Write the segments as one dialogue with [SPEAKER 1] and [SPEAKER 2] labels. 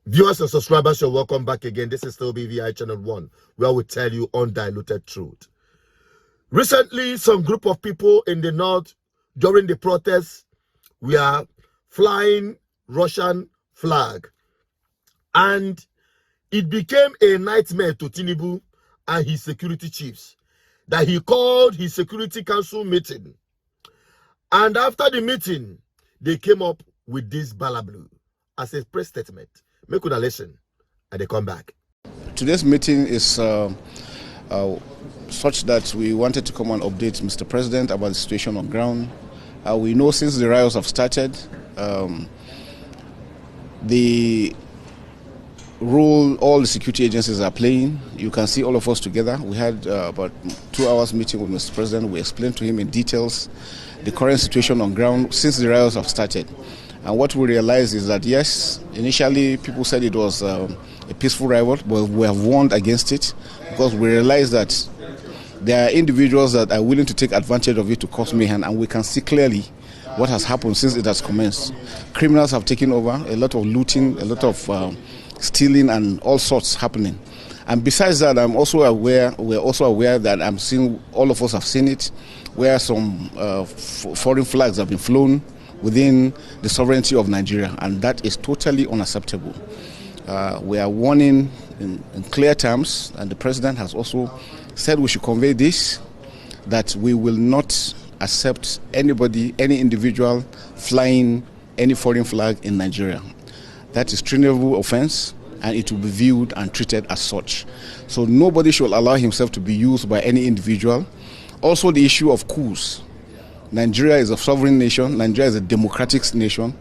[SPEAKER 1] Viewers and subscribers, you're welcome back again. This is still BVI Channel 1, where we tell you undiluted truth. Recently, some group of people in the north, during the protests, were flying Russian flag. And it became a nightmare to Tinubu and his security chiefs, that he called his security council meeting. And after the meeting, they came up with this balablu as a press statement. Make una listen, and they come back.
[SPEAKER 2] Today's meeting is such that we wanted to come and update Mr. President about the situation on ground. We know since the riots have started, the role all the security agencies are playing. You can see all of us together. We had about 2 hours meeting with Mr. President. We explained to him in details the current situation on ground since the riots have started. And what we realized is that, yes, initially people said it was a peaceful riot, but we have warned against it because we realized that there are individuals that are willing to take advantage of it to cause mayhem, and we can see clearly what has happened since it has commenced. Criminals have taken over, a lot of looting, a lot of stealing and all sorts happening. And besides that, we're also aware that I'm seeing, all of us have seen it, where some foreign flags have been flown within the sovereignty of Nigeria, and that is totally unacceptable. We are warning in clear terms, and the president has also said we should convey this, that we will not accept anybody, any individual flying any foreign flag in Nigeria. That is treasonable offense, and it will be viewed and treated as such. So nobody should allow himself to be used by any individual. Also, the issue of coups. Nigeria is a sovereign nation. Nigeria is a democratic nation.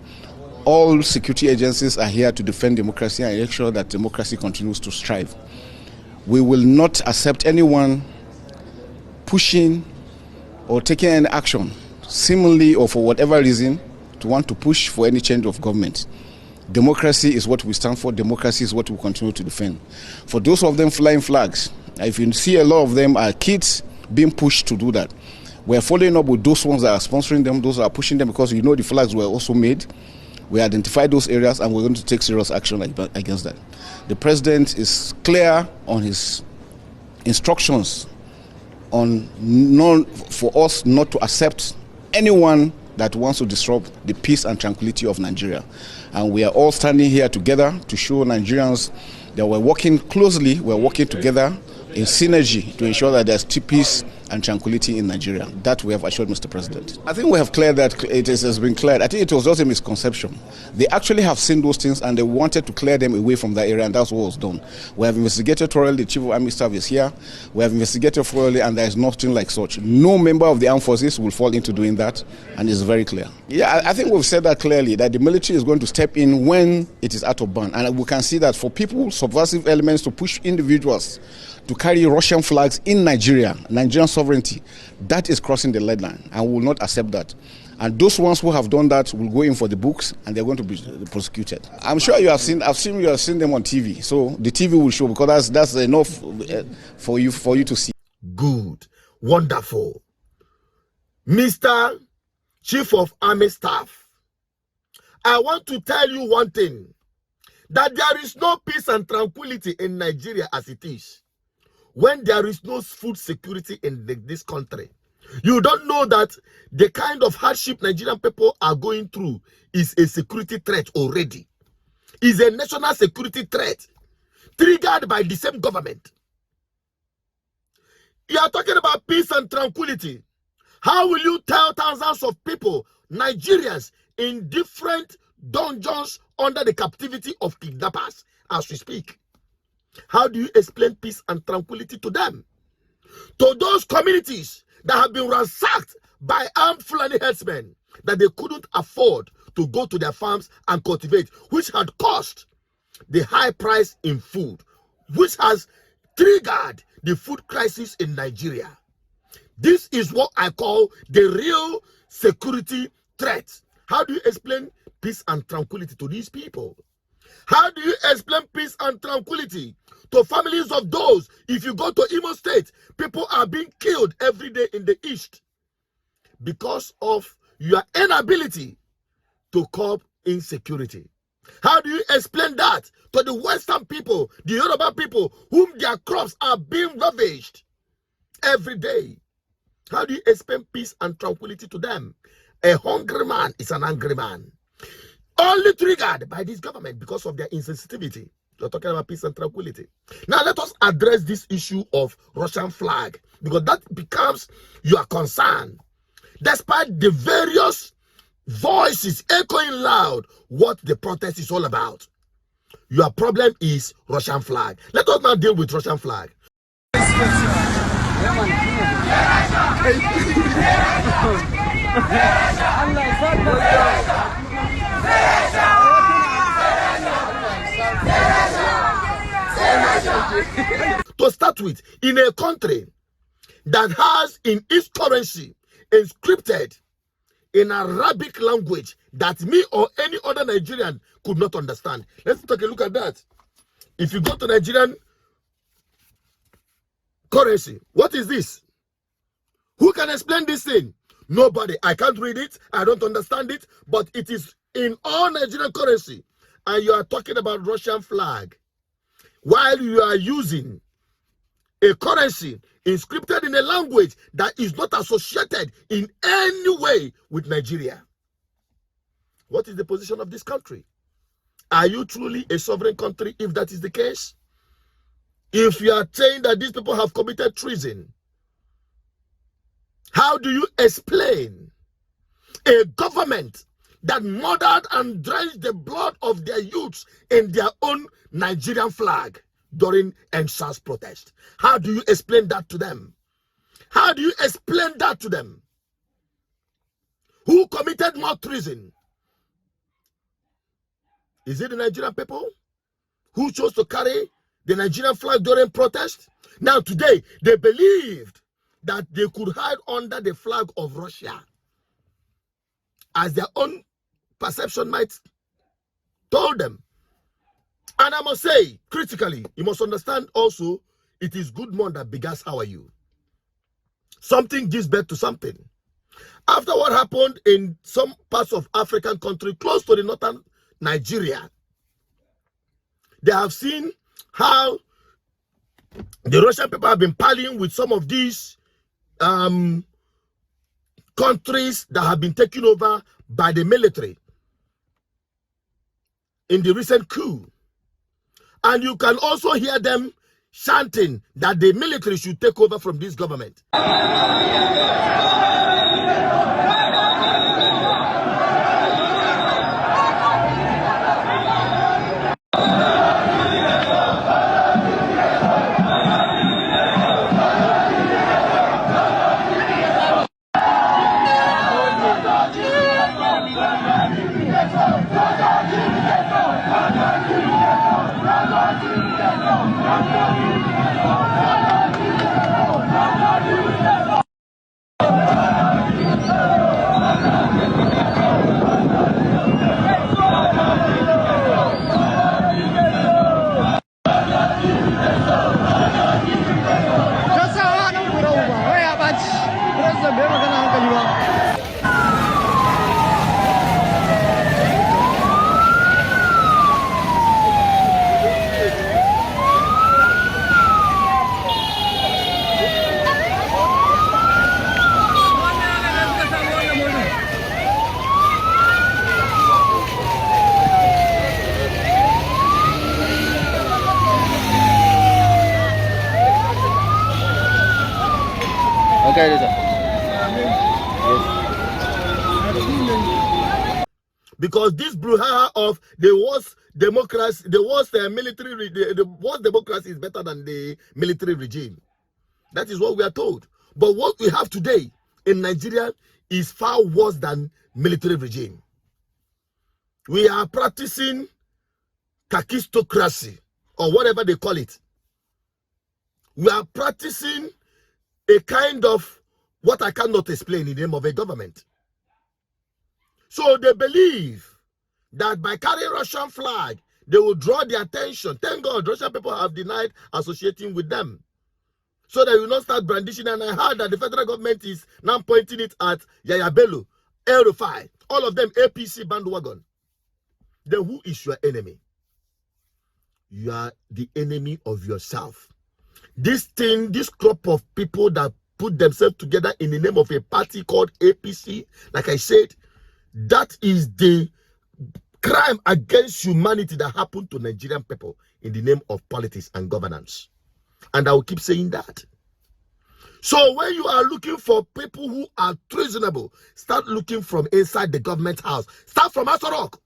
[SPEAKER 2] All security agencies are here to defend democracy and make sure that democracy continues to strive. We will not accept anyone pushing or taking any action, seemingly or for whatever reason, to want to push for any change of government. Democracy is what we stand for. Democracy is what we continue to defend. For those of them flying flags, if you see a lot of them are kids being pushed to do that. We're following up with those ones that are sponsoring them, those that are pushing them, because the flags were also made. We identified those areas and we're going to take serious action against that. The president is clear on his instructions for us not to accept anyone that wants to disrupt the peace and tranquility of Nigeria. And we are all standing here together to show Nigerians that we're working closely, we're working together in synergy to ensure that there's peace and tranquility in Nigeria. That we have assured Mr. President. I think we have cleared that. It has been cleared. I think it was just a misconception. They actually have seen those things and they wanted to clear them away from that area, and that's what was done. We have investigated thoroughly. The Chief of Army Staff is here. We have investigated thoroughly, and there is nothing like such. No member of the armed forces will fall into doing that, and it's very clear. Yeah, I think we've said that clearly, that the military is going to step in when it is out of bounds. And we can see that for people, subversive elements, to push individuals to carry Russian flags in Nigeria, Nigerian sovereignty, that is crossing the red line, and we will not accept that. And those ones who have done that will go in for the books, and they're going to be prosecuted. I'm sure you have seen. You have seen them on TV, so the TV will show, because that's enough for you to see.
[SPEAKER 1] Good, wonderful, Mr. Chief of Army Staff. I want to tell you one thing: that there is no peace and tranquility in Nigeria as it is, when there is no food security in this country. You don't know that the kind of hardship Nigerian people are going through is a security threat already. Is a national security threat triggered by the same government. You are talking about peace and tranquility. How will you tell thousands of people, Nigerians, in different dungeons under the captivity of kidnappers as we speak? How do you explain peace and tranquility to them? To those communities that have been ransacked by armed Fulani herdsmen, that they couldn't afford to go to their farms and cultivate, which had cost the high price in food, which has triggered the food crisis in Nigeria. This is what I call the real security threat. How do you explain peace and tranquility to these people? How do you explain peace and tranquility to families of those? If you go to Imo State, people are being killed every day in the East because of your inability to curb insecurity. How do you explain that to the Western people, the Yoruba people, whom their crops are being ravished every day? How do you explain peace and tranquility to them? A hungry man is an angry man. Only triggered by this government because of their insensitivity. You're talking about peace and tranquility. Now let us address this issue of Russian flag, because that becomes your concern. Despite the various voices echoing loud what the protest is all about, your problem is Russian flag. Let us now deal with Russian flag. To start with, in a country that has in its currency inscripted in Arabic language that me or any other Nigerian could not understand. Let's take a look at that. If you go to Nigerian currency, what is this? Who can explain this thing? Nobody. I can't read it. I don't understand it. But it is in all Nigerian currency. And you are talking about Russian flag, while you are using a currency inscripted in a language that is not associated in any way with Nigeria. What is the position of this country? Are you truly a sovereign country if that is the case? If you are saying that these people have committed treason, how do you explain a government that murdered and drenched the blood of their youths in their own Nigerian flag during NSAS protest? How do you explain that to them? How do you explain that to them? Who committed more treason? Is it the Nigerian people who chose to carry the Nigerian flag during protest? Now today, they believed that they could hide under the flag of Russia, as their own perception might told them. And I must say, critically, you must understand also, it is good man that begas how are you. Something gives birth to something. After what happened in some parts of African country close to the northern Nigeria, they have seen how the Russian people have been parleying with some of these countries that have been taken over by the military in the recent coup. And you can also hear them chanting that the military should take over from this government. Because this brouhaha of the worst democracy, the worst military, the worst democracy is better than the military regime. That is what we are told. But what we have today in Nigeria is far worse than military regime. We are practicing kakistocracy, or whatever they call it. We are practicing a kind of what I cannot explain in the name of a government. So they believe that by carrying Russian flag, they will draw the attention. Thank God, Russian people have denied associating with them, so they will not start brandishing. And I heard that the federal government is now pointing it at Yahaya Bello, Rufia, all of them APC bandwagon. then who is your enemy? You are the enemy of yourself. This thing, this crop of people that put themselves together in the name of a party called APC, like I said, that is the crime against humanity that happened to Nigerian people in the name of politics and governance. And I will keep saying that. So when you are looking for people who are treasonable, start looking from inside the government house. Start from Asarok,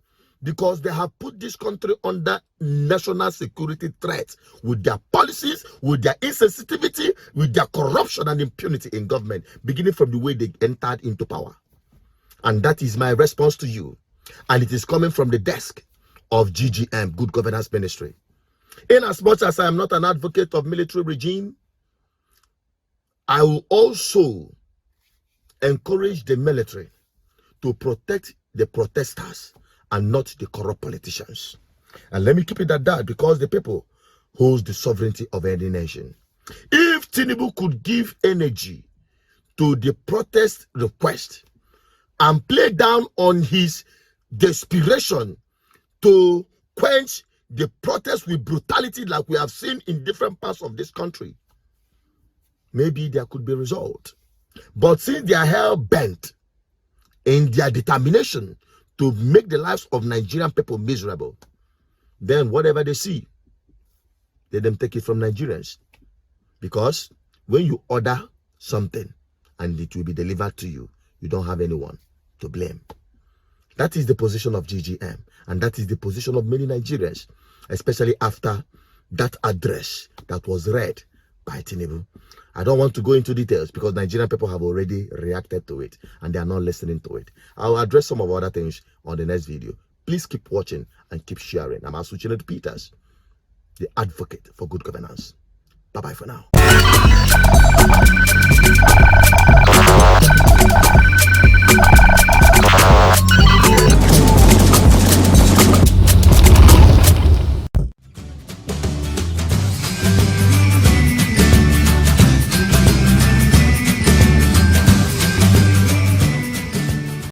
[SPEAKER 1] because they have put this country under national security threat with their policies, with their insensitivity, with their corruption and impunity in government, beginning from the way they entered into power. And that is my response to you. And it is coming from the desk of GGM, Good Governance Ministry. In as much as I am not an advocate of military regime, I will also encourage the military to protect the protesters and not the corrupt politicians. And let me keep it at that, because the people hold the sovereignty of any nation. If Tinubu could give energy to the protest request and play down on his desperation to quench the protest with brutality like we have seen in different parts of this country, maybe there could be a result. But since they are hell-bent in their determination to make the lives of Nigerian people miserable, then whatever they see, let them take it from Nigerians. Because when you order something and it will be delivered to you, you don't have anyone to blame. That is the position of GGM, and that is the position of many Nigerians, especially after that address that was read by Tinubu. I don't want to go into details because Nigerian people have already reacted to it and they are not listening to it. I'll address some of other things on the next video. Please keep watching and keep sharing. I'm Asuchinedu Peters, the advocate for good governance. Bye-bye for now.